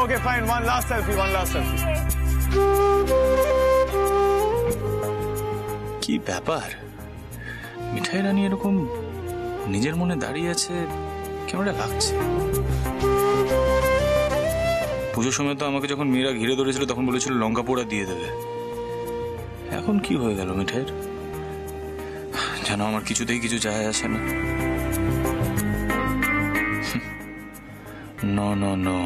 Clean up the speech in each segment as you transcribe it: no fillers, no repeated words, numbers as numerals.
Okay, fine. One last selfie. কি ব্যাপার, মিঠাই রানী এরকম নিজের মনে দাঁড়িয়ে আছে, কেমনটা লাগছে? পুজোর সময় তো আমাকে যখন মেয়েরা ঘিরে ধরেছিল তখন বলেছিল লঙ্কা পোড়া দিয়ে দেবে। এখন কি হয়ে গেল মিঠাইয়ের? যেন আমার কিছুতেই কিছু যায় আসে না। No no no,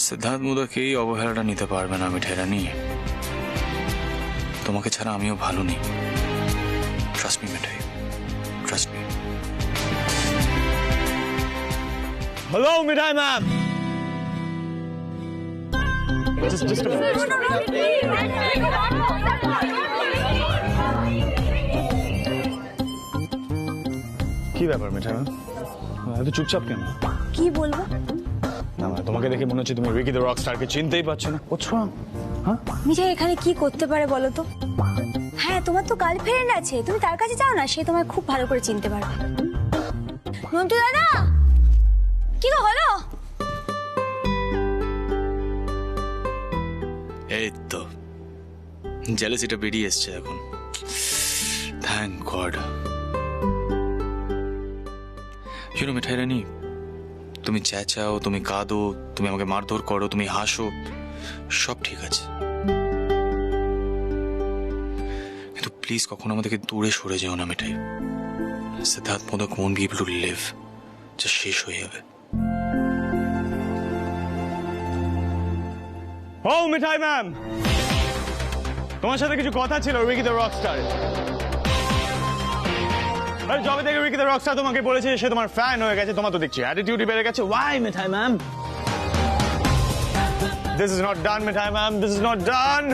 Siddhartha Modak এই অবহেলাটা নিতে পারবে না মিঠাই রানী। তোমাকে ছাড়া আমিও ভালো নেই। Trust me Mithai, trust me. Hello, Mithai ma'am. Just a minute. কি ব্যাপার মিঠাই ম্যাম, এত চুপচাপ কেন? কি বলবো? না মানে তোমাকে দেখে মনে হচ্ছে তুমি রিকি দ্য রক স্টারকে চিনতেই পারছো না। What's wrong? হ্যাঁ, মিঠাই এখানে কি করতে পারে বলো তো? হ্যাঁ, তোমার তো গার্লফ্রেন্ড আছে, তুমি তার কাছে যাও না, সে তোমায় খুব ভালো করে চিনতে পারবে। নন্টু দাদা, কি গো হলো? এই তো জেলাসিটা বেরিয়ে এসছে এখন, থ্যাংক গড। ইউনো মিঠাই রানী, তুমি চেঁচাও, তুমি কাঁদো, তুমি আমাকে মারধর করো, তুমি হাসো, সব ঠিক আছে, কিন্তু প্লিজ কখনো আমাদেরকে দূরে সরে যেও না মিঠাই। Siddharth modak won't be able to live, যা শেষ হয়ে যাবে। ও মিঠাই ম্যাম, তোমার সাথে কিছু কথা ছিল রিকি দ্য রক স্টার। আরে যবে থেকে রিকি দ্য রক স্টার তোমাকে বলেছে সে তোমার ফ্যান হয়ে গেছে, তোমার তো দেখছি অ্যাটিটিউডই বেড়ে গেছে। Why, Mithai ma'am? This is not done, Mithai ma'am, this is not done.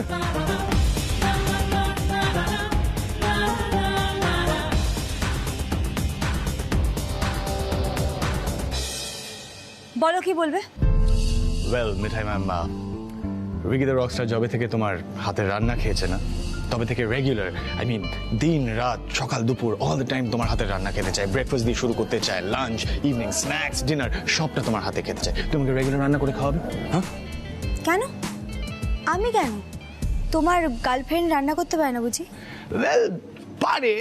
বলো কি বলবে? Well Mithai ma'am, Ricky the rock star যবে থেকে তোমার হাতের রান্না খেয়েছে না, তবে থেকে রেগুলার, আই মিন দিন রাত সকাল দুপুর অল দ্য টাইম তোমার হাতের রান্না খেতে চায়। ব্রেকফাস্ট দিয়ে শুরু করতে চায়, লাঞ্চ, ইভিনিং, স্ন্যাক্স, ডিনার সবটা তোমার হাতে খেতে চায়। তোমাকে রেগুলার রান্না করে খাওয়াবে? হ্যাঁ, কেন? আমি কেন? তোমার গার্লফ্রেন্ড রান্না করতে পারে না বুঝি? ওয়েল পারে,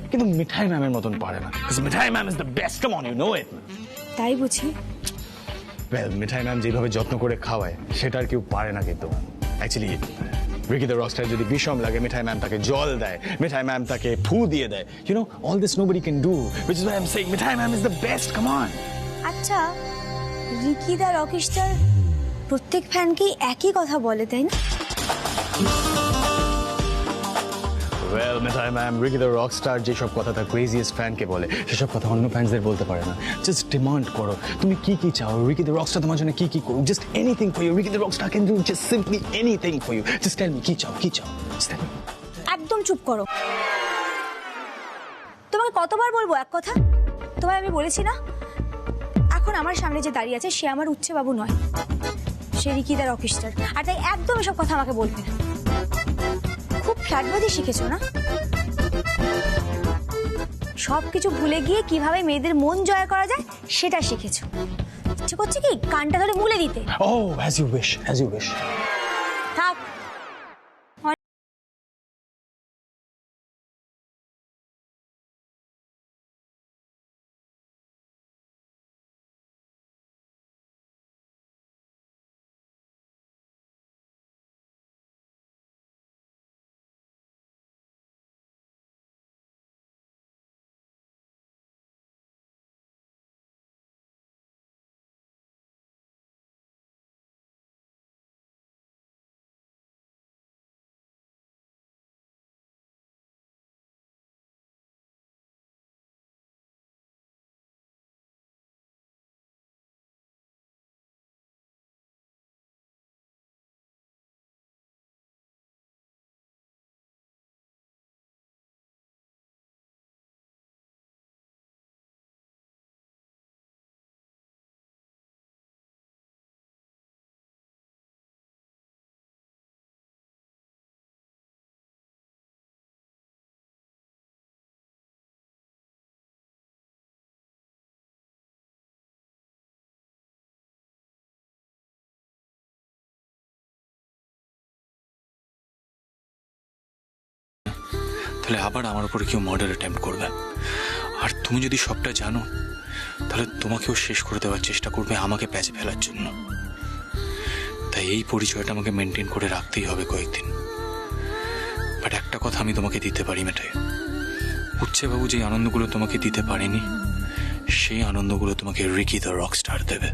কিন্তু মিঠাই ম্যামের মতন পারে না। Mithai ma'am is the best, come on, you know it. তাই বুঝি? ওয়েল মিঠাই ম্যাম যেভাবে যত্ন করে খাওয়ায় সেটা আর কেউ পারে না। কিন্তু actually Ricky the rock star যদি বিষম লাগে, মিঠাই ম্যাম তাকে জল দেয়, মিঠাই ম্যাম তাকে ফু দিয়ে দেয়। You know, all this nobody can do, which is why I am saying Mithai ma'am is the best, come on. আচ্ছা, রিকি দা রকস্টার প্রত্যেক ফ্যানকেই একই কথা বলে, তাই না? Well Mithai ma'am, Ricky the rock star যেসব কথা তার ক্রেজিয়েস্ট ফ্যানকে বলে সেসব কথা অন্য ফ্যান্সদের বলতে পারে না। জাস্ট ডিমান্ড করো, তুমি কি কি চাও, রিকি দ্য রক স্টার তোমার জন্য কি কি করুক। Just anything for you, Ricky the rock star can do just simply anything for you. Just tell me কি চাও, কি চাও, জাস্ট টেল মি। একদম চুপ করো। তোমাকে কতবার বলবো এক কথা? তোমায় আমি বলেছি না, এখন আমার সামনে যে দাঁড়িয়ে আছে সে আমার উচ্চে বাবু নয়, সে রিকি দা রকস্টার। আর তাই একদম এসব কথা আমাকে বলবে না। খুব ফ্ল্যাটবাজি শিখেছো না? সবকিছু ভুলে গিয়ে কিভাবে মেয়েদের মন জয় করা যায় সেটা শিখেছো। ইচ্ছে করছে কি কানটা ধরে মুলে দিতে। Oh, as you wish, as you wish. থাক, তাহলে আবার আমার উপরে কেউ মার্ডার অ্যাটেম্প্ট করবে। আর তুমি যদি সবটা জানো তাহলে তোমাকেও শেষ করে দেওয়ার চেষ্টা করবে আমাকে প্যাচে ফেলার জন্য। তাই এই পরিচয়টা আমাকে মেনটেন করে রাখতেই হবে কয়েকদিন। বাট একটা কথা আমি তোমাকে দিতে পারি মেটাই, উচ্ছেবাবু যে আনন্দগুলো তোমাকে দিতে পারেনি সেই আনন্দগুলো তোমাকে রিকি দ্য রকস্টার দেবে।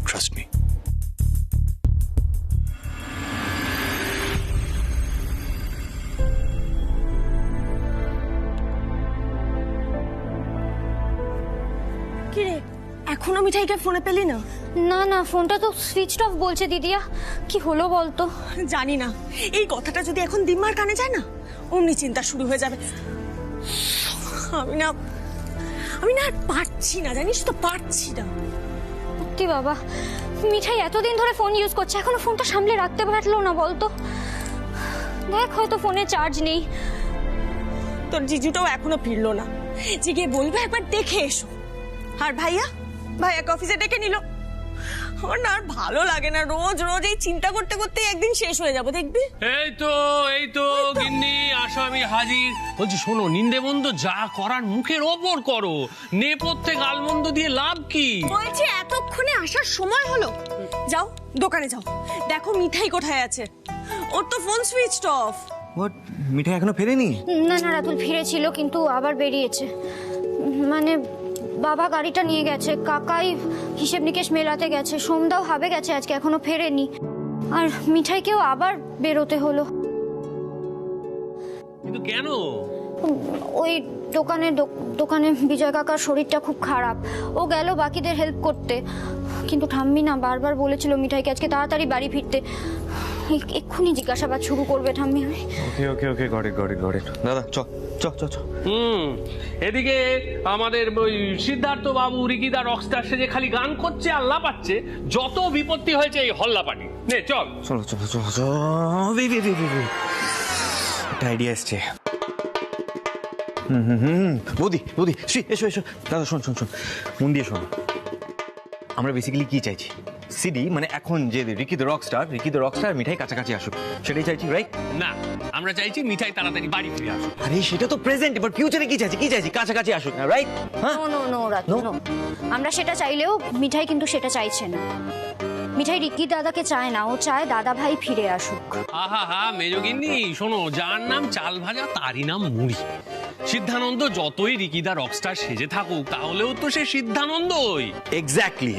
Trust me. কিরে এখনো মিঠাইকে ফোনে পেলি না? না না, ফোনটা তো সুইচ অফ বলছে দিদিয়া। কি হলো বলতো? জানি না, এই কথাটা যদি এখন দিম্মার কানে যায় না অমনি চিন্তা শুরু হয়ে যাবে। আমি না আর পারছি না, জানিস তো, পারছি না। সত্যি বাবা, মিঠাই এতদিন ধরে ফোন ইউজ করছে, এখনো ফোনটা সামলে রাখতে পারলো না বলতো? দেখ, হয়তো ফোনে চার্জ নেই। তোর জিজুটাও এখনো ফিরলো না, যে গিয়ে বলবে একবার দেখে এসো। আর ভাইয়াকে অফিসে ডেকে নিল। আমার না আর ভালো লাগে না, রোজ রোজ এই চিন্তা করতে করতে একদিন শেষ হয়ে যাবো, দেখবি। এই তো গিন্নি, আসো, আমি হাজির। বলছি শোনো, নিন্দে মন্দ যা করার মুখের ওপর করো, নেপথ্যে গালমন্দ দিয়ে লাভ কি? বলছি এতক্ষণে আসার সময় হলো, যাও দোকানে যাও, দেখো মিঠাই কোথায় আছে। ওর তো ফোন সুইচ অফ। হোয়াট, মিঠাই এখনো ফেরেনি? না না, রাতুল ফিরেছিল কিন্তু আবার বেরিয়েছে। মানে বাবা গাড়িটা নিয়ে গেছে, কাকাই হিসেব নিকেশ মেলাতে গেছে, সোমদাও হাবে গেছে আজকে, এখনো ফেরেনি। আর মিঠাইকেও আবার বেরোতে হলো। কিন্তু কেন? ওই দোকানে বিজয় কাকার শরীরটা খুব খারাপ, ও গেল বাকিদের হেল্প করতে। কিন্তু ঠাম্মি না বারবার বলেছিল মিঠাইকে আজকে তাড়াতাড়ি বাড়ি ফিরতে। এক্ষুনি জিজ্ঞাসাবাদ শুরু করবে ঠাম্মি। ওকে গট ইট। দাদা চ। এদিকে আমাদের ওই সিদ্ধার্থ বাবু রিকিদা রকস্টার সেজে খালি গান করছে আর লাপাচ্ছে। যত বিপত্তি হয়েছে এই হল্লাপাটি। নে চল। চলো। একটা আইডিয়া এসছে। বৌদি এসো। দাদা শোন, মন দিয়ে শোন। আমরা বেসিক্যালি কি চাইছি? সিডি মানে এখন যে রিকি দ্য রকস্টার মিঠাই কাছাকাছি আসুক, সেটাই চাইছি, রাইট? না, আমরা চাইছি মিঠাই তাড়াতাড়ি বাড়ি ফিরে আসুক। আরে সেটা তো প্রেজেন্ট, এবার ফিউচারে কি চাইছি কাছাকাছি আসুক না, রাইট? হ্যাঁ, নো রাতুল, নো। আমরা সেটা চাইলেও মিঠাই কিন্তু সেটা চাইছে না। মিঠাই রিকি দাদাকে চায় না, ও চায় দাদা ভাই ফিরে আসুক। আহা মেজগিন্নি, শোনো, যার নাম চাল ভাজা তারই নাম মুড়ি। সিদ্ধানন্দ যতই রিকিদা রকস্টার সেজে থাকুক, তাহলেও তো সে সিদ্ধানন্দই। এক্স্যাক্টলি।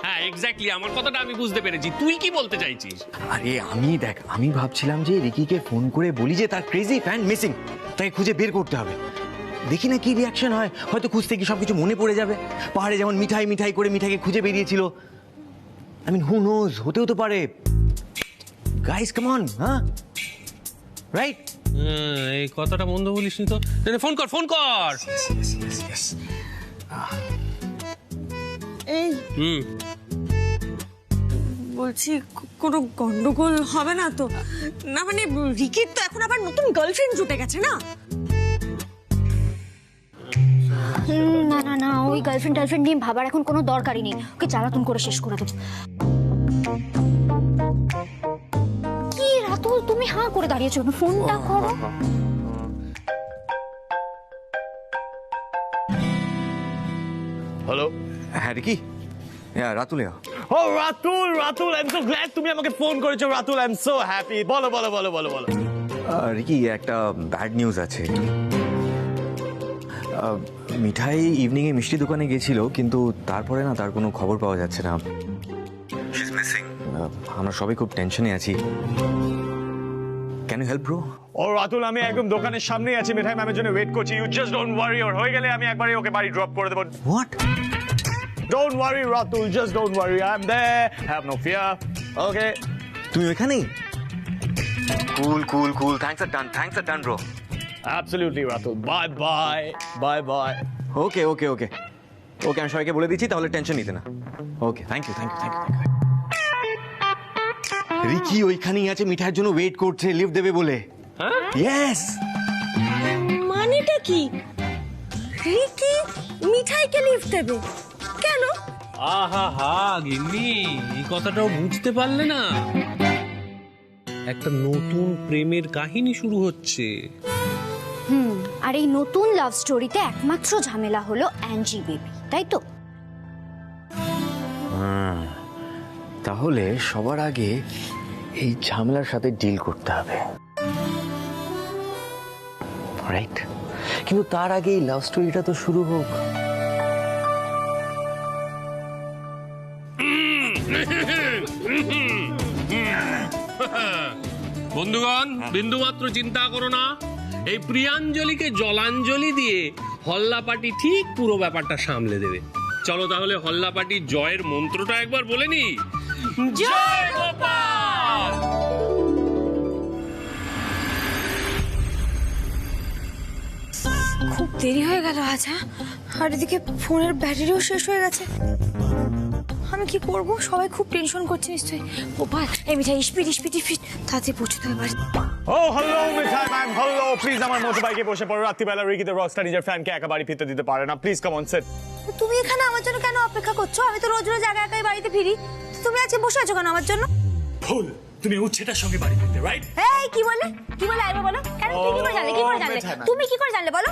হ্যাঁ, এক্স্যাক্টলি, আমার কথাটা আমি বুঝতে পেরেছি। তুই কি বলতে চাইছিস? আরে আমি ভাবছিলাম যে রিকিকে ফোন করে বলি যে তার ক্রেজি ফ্যান মিসিং, তাকে খুঁজে বের করতে হবে। দেখি না কি রিয়াকশন হয়, হয়তো খুঁজতে গিয়ে সবকিছু মনে পড়ে যাবে। পাহাড়ে যেমন মিঠাই করে মিঠাইকে খুঁজে বেরিয়েছিল। I mean, who knows? হতেও তো পারে। Guys, come on, হ্যাঁ? Right? এই কথাটা মন্দ বলিসনি তো। ফোন কর। Yes. এই বলছি কোনো গন্ডগোল হবে না তো? না মানে রিকির তো এখন আবার নতুন গার্লফ্রেন্ড জুটে গেছে না? না, ওই গার্লফ্রেন্ড নিয়ে ভাবার এখন কোনো দরকারই নেই। ওকে জ্বালাতন করে শেষ করে দেবো। কি রাতুল, তুমি হাঁ করে দাঁড়িয়েছো, ফোনটা করো। হ্যালো, হ্যাঁ রিকি, রাতুল। ও Ratul, I am so glad তুমি আমাকে ফোন করেছো Ratul, I am so happy. বলো। রিকি, একটা ব্যাড নিউজ আছে। মিঠাই ইভিনিং এ মিষ্টি দোকানে গেছিল, কিন্তু তারপরে না তার কোনো খবর পাওয়া যাচ্ছে না। আমরা সবাই খুব টেনশনে আছি। Can you help bro? ও রাতুল, আমি একদম দোকানের সামনেই আছি, মিঠাই ম্যামের জন্য ওয়েট করছি। ইউ জাস্ট ডোন্ট ওয়ারি, ওর হয়ে গেলে আমি একবারে ওকে বাড়ি ড্রপ করে দেবো। What? Don't worry Ratul, just don't worry, I am there, have no fear. Okay, তুমি ওখানেই? কুল। থ্যাঙ্কস আর done bro. Absolutely Ratul, bye. Okay, আমি সবাইকে বলে দিচ্ছি, তাহলে টেনশন নিতে না। ওকে, থ্যাংক ইউ। রিকি ওইখানেই আছে, মিঠাইয়ের জন্য ওয়েট করছে, লিফট দেবে বলে। ইয়েস। মানেটা কি? রিকি মিঠাইকে লিফট দেবে কেন? আহা গিন্নি, এই কথাটাও বুঝতে পারলে না? একটা নতুন প্রেমের কাহিনী শুরু হচ্ছে। আর এই নতুন লাভ স্টোরিতে একমাত্র ঝামেলা হলো অ্যাঞ্জি বেবি, তাই তো? তাহলে সবার আগে এই ঝামেলার সাথে ডিল করতে হবে, রাইট? কিন্তু তার আগে এই লাভ স্টোরিটা তো শুরু হোক। বন্ধুগণ, বিন্দুমাত্র চিন্তা করো না, এই প্রিয়াঞ্জলিকে জলাঞ্জলি দিয়ে হল্লাপাটি ঠিক পুরো ব্যাপারটা সামলে দেবে। চলো তাহলে হল্লাপাটির জয়ের মন্ত্রটা একবার বলে নি। জয় গোপাল। খুব দেরি হয়ে গেল আজ, হ্যাঁ? আর এদিকে ফোনের ব্যাটারিও শেষ হয়ে গেছে। আমি কি করব? সবাই খুব টেনশন করছে নিশ্চয়ই। গোপাল, এই মিঠাই স্পিড স্পিড স্পিড তাড়াতাড়ি পৌঁছতে হবে বাড়ি। ও hello Mithai ma'am, hello, please আমার মোটর বাইকে বসে পড়ো। রাত্রিবেলা রিকি দ্য রকস্টার নিজের ফ্যানকে একা বাড়ি ফিরতে দিতে পারে না। Please come on sit. তুমি এখানে আমার জন্য কেন অপেক্ষা করছো? আমি তো রোজ রোজ একা একাই বাড়িতে ফিরি। তুমি আজকে বসে আছো কেন আমার জন্য? ভুল, তুমি উচ্ছেটার সঙ্গে বাড়ি ফিরতে, রাইট? এই কি বলে? কি বলে আইবা বলো? কেন তুই কি করে জানলে? কি করে জানলে? তুমি কি করে জানলে বলো?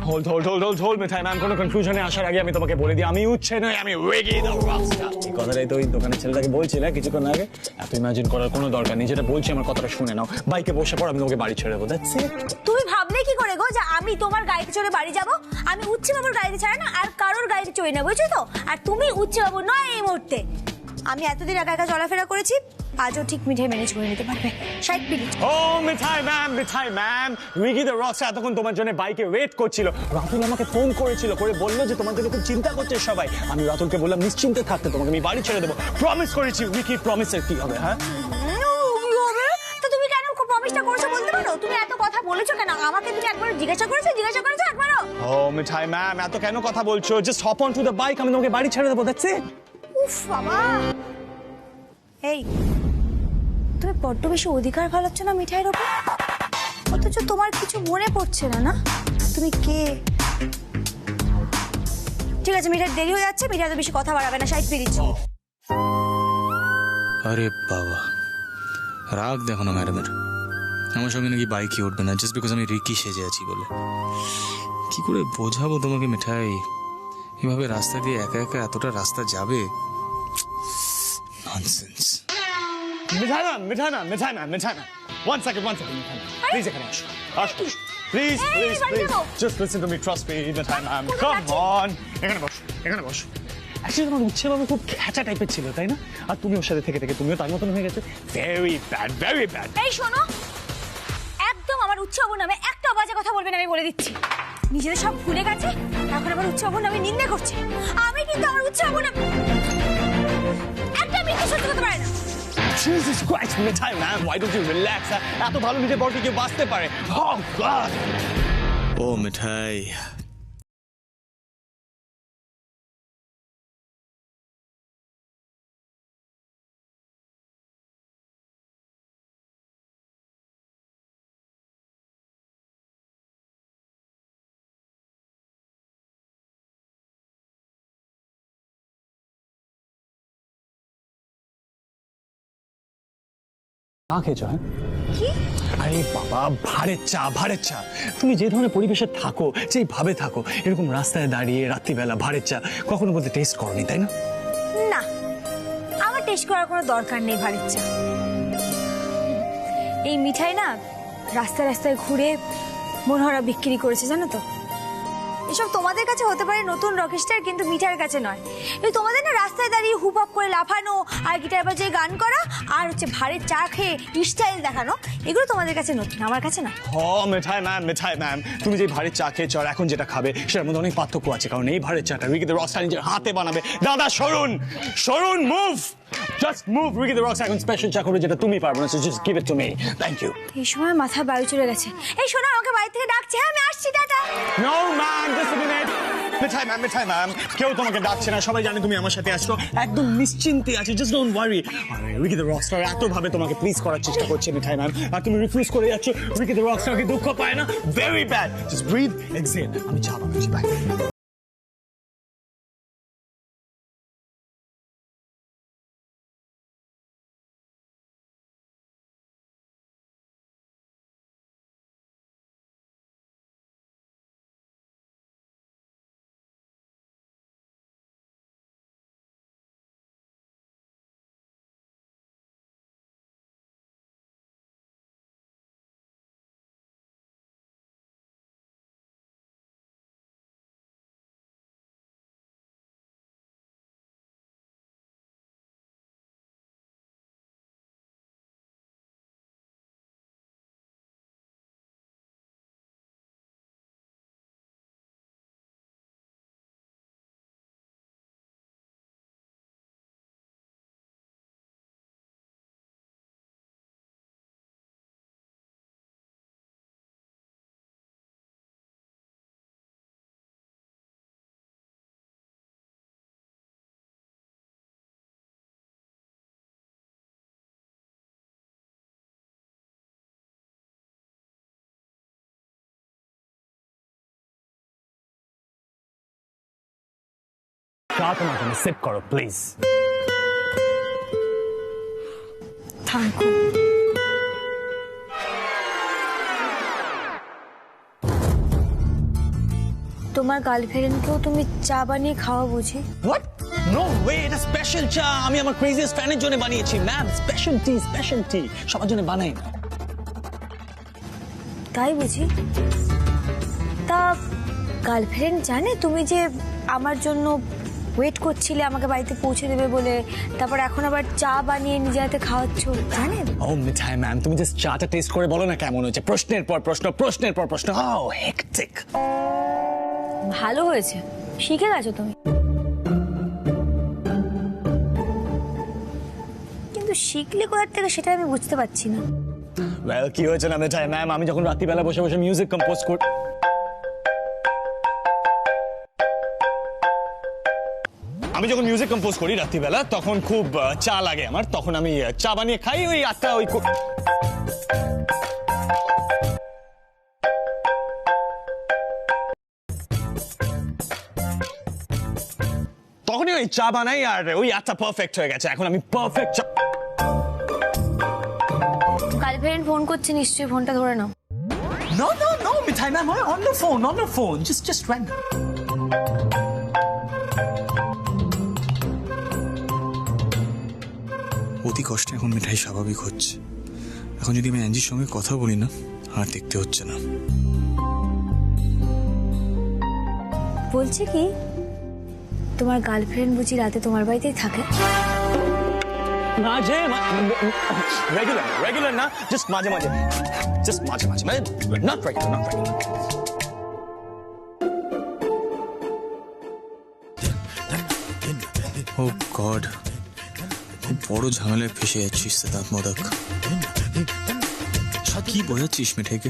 Hold hold hold hold hold Mithai ma'am, কোনো কনফিউশনে আসার আগে আমি তোমাকে বলে দিই, আমি উচ্ছে নয়, আমি রিকি দ্য রকস্টার। এই কথাটাই তো ওই দোকানের ছেলেটাকে বলছিলে কিছুক্ষণ আগে। এত ইমাজিন করার কোনো দরকার নেই, যেটা বলছি আমার কথাটা শুনে নাও। বাইকে বসে পড়ো, আমি তোমাকে বাড়ি ছেড়ে দেবো, দ্যাটস ইট। তুমি ভাবলে কি করে গো যে আমি তোমার গাড়িতে চড়ে বাড়ি যাব? আমি উচ্ছে বাবুর গাড়িতে ছাড়া না আর কারোর গাড়িতে চড়ি না, বুঝছো তো? আর তুমি উচ্ছে বাবু নয় এই মুহূর্তে। আমি এতদিন একা একা চলাফেরা করেছি, আজও ঠিক মিঠাই ম্যানেজ করে নিতে পারবে। 60 মিনিট। ও Mithai ma'am, Ricky the rockstar এতক্ষণ তোমার জন্য বাইকে ওয়েট করছিল। রাতুল আমাকে ফোন করেছিল, করে বললো যে তোমার জন্য খুব চিন্তা করছে সবাই। আমি রাতুলকে বললাম নিশ্চিন্তে থাকতে, তোমাকে আমি বাড়ি ছেড়ে দেবো, প্রমিস করেছি। রিকি প্রমিসের কি হবে? হ্যাঁ, তো তুমি কেন প্রমিসটা করছো বলতে পারো? তুমি এত কথা বলেছো কেন আমাকে? তুমি একবার জিজ্ঞাসা করেছো একবারও? ও মিঠাই ম্যাম, এত কেন কথা বলছো? Just hop on to the bike, আমি তোমাকে বাড়ি ছেড়ে দেবো, দ্যাটস ইট। উফ বাবা, এই তুমি বড্ড বেশি অধিকার ফেলাচ্ছ না মিঠাইয়ের ওপর। অথচ তোমার কিছু মনে পড়ছে না, না? তুমি কে? ঠিক আছে, মিঠাই দেরি হয়ে যাচ্ছে, মিঠাই তো বেশি কথা বাড়াবে না, 60 মিনিট। আরে বাবা, রাগ দেখো না ম্যাডামের। আমার সঙ্গে নাকি বাইকে উঠবে না জাস্ট বিকজ আমি রিকি সেজে আছি বলে। কি করে বোঝাবো তোমাকে মিঠাই, এভাবে রাস্তা দিয়ে একা একা এতটা রাস্তা যাবে? Nonsense. Mithai ma'am, one second, Mithai ma'am, please এখানে আসো, please just listen to me, trust me Mithai ma'am, come on, এখানে বসো। অ্যাকচুয়ালি তোমার উচ্ছে বাবু খুব খেঁচা টাইপের ছিল, তাই না? আর তুমি ওর সাথে থেকে তুমিও তার মতন হয়ে গেছো। Very bad. এই শোনো, একদম আমার উৎসব নামে একটা বাজে কথা বলবেন, আমি বলে দিচ্ছি। নিজেদের সব ভুলে গেছে, এখন আমার উৎসব নামে নিন্দা করছে। আমি কিন্তু আমার উৎসব নামে একটা মিথ্যে সহ্য করতে পারে না। Jesus Christ, Mithai ma'am, why don't you relax? এত ভালো নিজের বরকে কেউ বাঁচতে পারে? Oh God! ও মিঠাই, চা খেয়েছো? হ্যাঁ, কি? আরে বাবা, ভাড়ের চা। তুমি যে ধরনের পরিবেশে থাকো, যেভাবে থাকো, এরকম রাস্তায় দাঁড়িয়ে রাত্রিবেলা ভাড়ের চা কখনো বলতে টেস্ট করনি, তাই না? না, আমার টেস্ট করার কোনো দরকার নেই ভারীর চা। এই মিঠাই না রাস্তায় রাস্তায় ঘুরে মনোহরা বিক্রি করেছে, জানো তো? এসব তোমাদের কাছে হতে পারে নতুন রকস্টার, কিন্তু মিঠাইয়ের কাছে নয়। এই তোমাদের না রাস্তায় দাঁড়িয়ে হুপ আপ করে লাফানো আর গিটার বাজিয়ে গান করা আর হচ্ছে ভাড়ের চা খেয়ে স্টাইল দেখানো, এগুলো তোমাদের কাছে নতুন, আমার কাছে না। মিঠাই ম্যাম, তুমি যে ভাড়ের চা খেয়েছো আর এখন যেটা খাবে সেটার মধ্যে অনেক পার্থক্য আছে। কারণ এই ভাড়ের চাটা রিকি দ্য রকস্টার নিজের হাতে বানাবে। দাদা সরুন, move, just move. Ricky the rockstar এখন স্পেশাল চা করবে, যেটা তুমি পারবে না, so just give it to me. Thank you. এই সময় মাথা বায়ু চলে গেছে। এই শোনো, আমাকে বাড়ি থেকে ডাকছে, হ্যাঁ আমি আসছি, tata. No ma'am, just a minute. Mithai ma'am, কেউ তোমাকে ডাকছে না, সবাই জানে তুমি আমার সাথে আসছো, একদম নিশ্চিন্তে আছি, just don't worry. Ricky the Rockstar এত ভাবে তোমাকে প্লিজ করার চেষ্টা করছে মিঠাই ম্যাম, আর তুমি রিফিউজ করে যাচ্ছ। রিকি দ্য রকস্টার কি দুঃখ পায় না? Very bad. Just breathe, exhale. আমি চা বানাচ্ছি, বাই। চা তোমার জন্য সিপ করো প্লিজ। থাঙ্কু। তোমার গার্লফ্রেন্ডকেও তুমি চা বানিয়ে খাওয়া বুঝি? হোয়াট? নো ওয়ে, এটা স্পেশাল চা আমি আমার ক্রেজিয়েস্ট ফ্যানের জন্য বানিয়েছি ম্যাম। স্পেশাল টি সবার জন্য বানাই না। তাই বুঝি? তা গার্লফ্রেন্ড জানে তুমি যে আমার জন্য ওয়েট করছিলে আমাকে বাড়িতে পৌঁছে দেবে বলে, তারপর এখন আবার চা বানিয়ে নিজে হাতে খাওয়াচ্ছ, জানে? ও মিঠাই ম্যাম, তুমি জাস্ট চাটা টেস্ট করে বলো না কেমন হয়েছে। প্রশ্নের পর প্রশ্ন, প্রশ্নের পর প্রশ্ন। ও হেক্টিক। ভালো হয়েছে, শিখে গেছো তুমি। কিন্তু শিখলে কোথা থেকে সেটা আমি বুঝতে পারছি না। ওয়েল, কি হয়েছে না মিঠাই ম্যাম, আমি যখন রাত্রিবেলা বসে বসে মিউজিক কম্পোজ করি, রাত্রিবেলা, তখন খুব চা লাগে আমার, তখন আমি চা বানিয়ে খাই ওই 8টা ওই তখনই ওই চা বানাই আর ওই 8টা পারফেক্ট হয়ে গেছে। এখন আমি পারফেক্ট চা। গার্লফ্রেন্ড ফোন করছে, নিশ্চয়ই ফোনটা ধরে নাও। No, Mithai ma'am, on the phone, just random. অতি কষ্টে এখন মিঠাই স্বাভাবিক হচ্ছে। এখন যদি আমি অ্যাঞ্জির সঙ্গে কথা বলি না, আর দেখতে হচ্ছে না। বলছে কি, তোমার গার্লফ্রেন্ড বুঝি রাতে তোমার বাড়িতেই থাকে? মাঝে রেগুলার না, জাস্ট মাঝে মাঝে, মানে নট রেগুলার। ও গড, খুব বড় ঝামেলায় ফেসে যাচ্ছিস সিদ্ধার্থ মোদক। কি বোঝাচ্ছিস মিঠাইকে?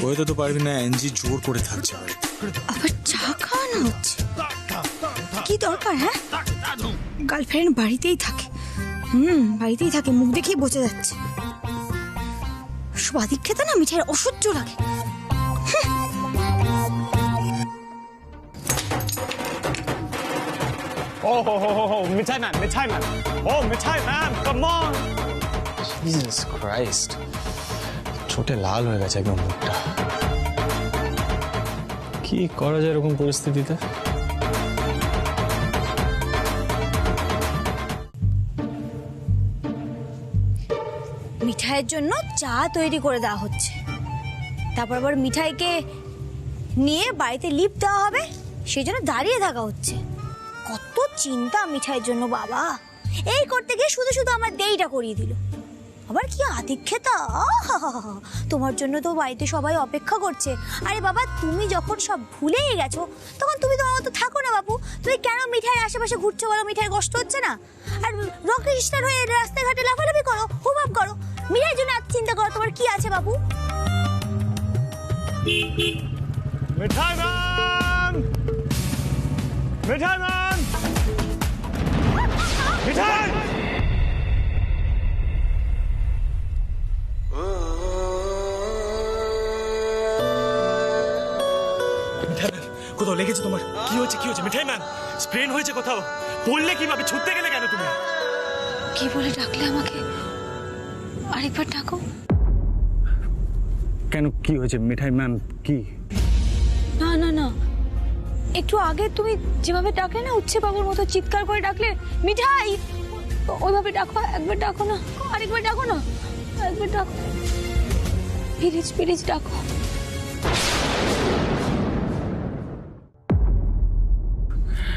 বোঝাতে তো পারবি না, অ্যাঞ্জি জোর করে থাকছে। আবার চা খাওয়ানো হচ্ছে? কি দরকার? হ্যাঁ, গার্লফ্রেন্ড বাড়িতেই থাকে। বাড়িতেই থাকে, মুখ দেখেই বোঝা যাচ্ছে। স্বাদিক খেতে না মিঠাইয়ের অসহ্য লাগে। মিঠাই ma'am, come on! Jesus Christ, ছোটে লাল হয়ে গেছে একদম মুখটা। কি করা যায় এরকম পরিস্থিতিতে? মিঠাইয়ের জন্য চা তৈরি করে দেওয়া হচ্ছে, তারপর আবার মিঠাইকে নিয়ে বাড়িতে লিফট দেওয়া হবে, সেই জন্য দাঁড়িয়ে থাকা হচ্ছে। কত চিন্তা মিঠাইয়ের জন্য বাবা! এই করতে গিয়ে শুধু শুধু আমার দেরিটা করিয়ে দিল। আবার কি আদিক্ষেতা! তোমার জন্য তো বাড়িতে সবাই অপেক্ষা করছে। আরে বাবা, তুমি যখন সব ভুলেই গেছো, তখন তুমি তোমার মতো থাকো না বাবু। তুমি কেন মিঠাইয়ের আশেপাশে ঘুরছো বলো? মিঠাইয়ের কষ্ট হচ্ছে না? আর রকি স্টার হয়ে রাস্তাঘাটে লাফালাফি করো, হুবাব করো। মিঠাইয়ের জন্য এত চিন্তা করো, তোমার কি আছে বাবু? মিঠাই ম্যাম, মিঠাই! কোথাও লেগেছে তোমার? কি হয়েছে মিঠাই ম্যাম? স্প্রেন হয়েছে কোথাও? পড়লে কিভাবে? ছুটতে গেলে কেন তুমি? কি বলে ডাকলে আমাকে? আরেকবার ডাকো। কেন, কি হয়েছে মিঠাই ম্যাম? কি? না না না, একটু আগে তুমি যেভাবে ডাকলে না, উচ্ছে বাবুর মতো চিৎকার করে ডাকলে, মিঠাই, ওইভাবে ডাকো। একবার ডাকো না, আরেকবার ডাকো না, একবার ডাকো, প্লিজ ডাকো।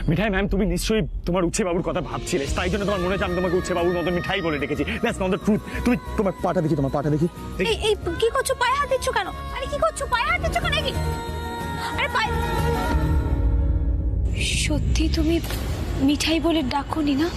মিঠাই ম্যাম, তুমি নিশ্চয়ই তোমার উচ্ছে বাবুর কথা ভাবছিলে, তাই জন্য তোমার মনে হচ্ছে আমি তোমাকে উচ্ছে বাবুর মতো মিঠাই বলে ডেকেছি। That's not the truth. তুমি তোমার পাটা দেখি, এই কি করছো? পায়ে হাত দিচ্ছ কেন? আরে কি করছো? পায়ে হাত দিচ্ছ কেন? আরে পায়ে, সত্যি তুমি মিঠাই বলে ডাকোনি না?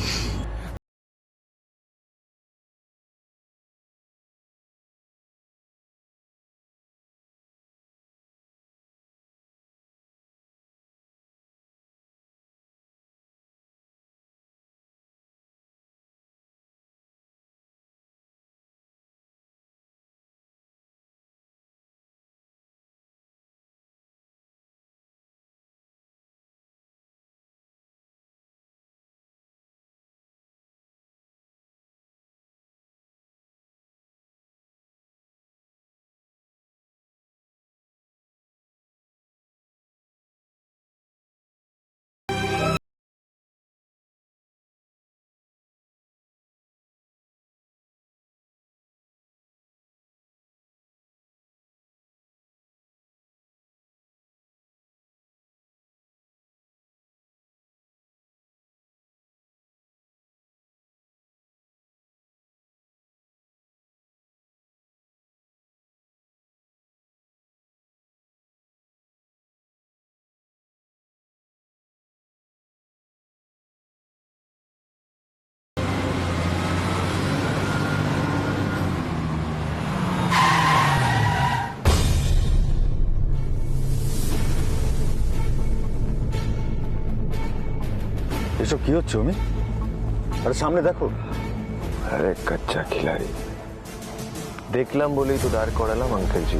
এসব কি হচ্ছে অমি? আরে সামনে দেখো। আরে কাচ্চা খিলাড়ি, দেখলাম বলেই তো দাঁড় করালাম আঙ্কেল জি।